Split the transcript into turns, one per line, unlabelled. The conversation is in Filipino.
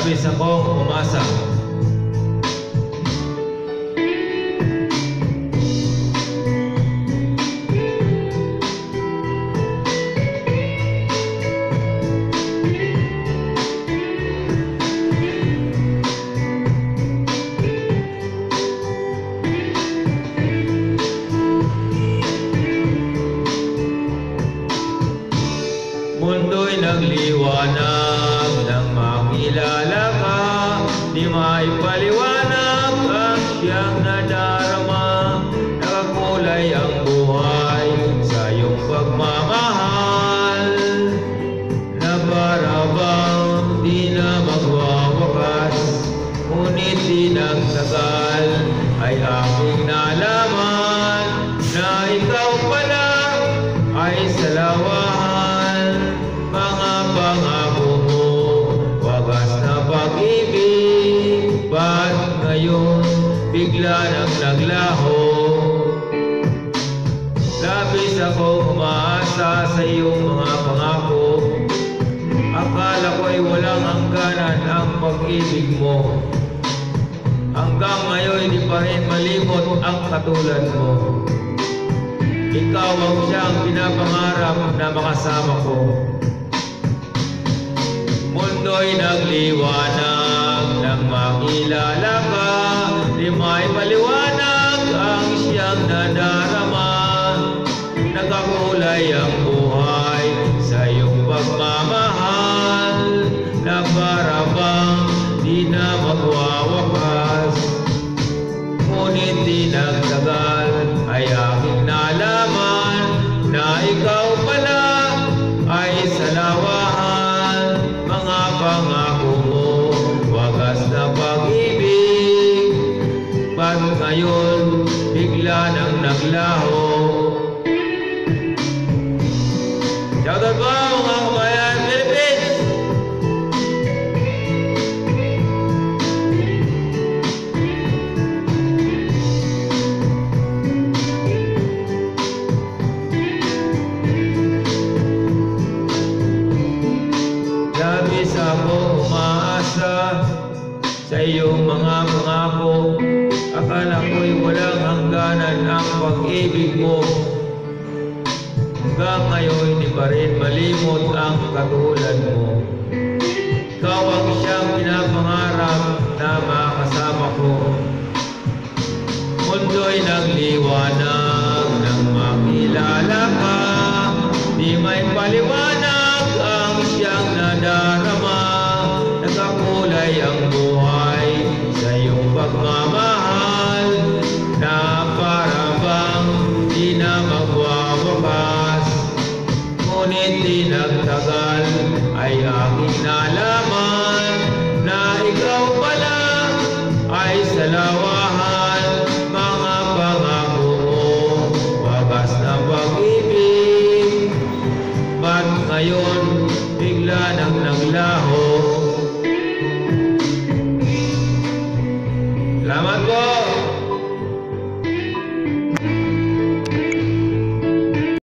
Labis akong umasa. Mundo'y nagliwanag nang makilala ka, di maipaliwanag ang siyang nadarama. Nakakulay ang buhay sa iyong pagmamahal, na para bang di na magwawakas. Ngunit di nagtagal ay aking nalaman na ikaw pala ay salawahan. Mga pangako mo, wagas na pag-ibig, ba't ngayon bigla nang naglaho? Labis ako umaasa sa iyong mga pangako, akala ko'y walang hangganan ang pag-ibig mo. Hanggang ngayon di pa rin malimot ang katulad mo. Ikaw ang siyang pinapangarap na makasama ko. Mundo'y nagliwanag nang makilala ka, di maipaliwanag ang siyang nadarama. Nagkakulay ang buhay sa iyong pagmamahal, na para bang di na magwawakas. Ngunit di nagtagal ay aking nalaman na ikaw pala ay salawahan. Mga pangako mo, wagas na pag-ibig, ba't ngayon bigla nang naglaho? Shoutout po mga kabayan Philippines! Labis ako umaasa sa iyong mga pangako, akala ko'y walang hangganan ang pag-ibig mo. Hanggang ngayon di pa rin malimot ang katulad mo. Ikaw ang siyang pinapangarap na makasama ko. Mundo'y nagliwanag nang makilala ka, di may paliwanag ang siyang nadarama. Nagkakulay ang buhay sa iyong pagmamahal, na para bang di na magwawakas. Ngunit di nagtagal ay aking nalaman na ikaw pala ay salawahan. Mga pangako mo, wagas na pag-ibig, ba't ngayon bigla nang naglaho? Salamat po!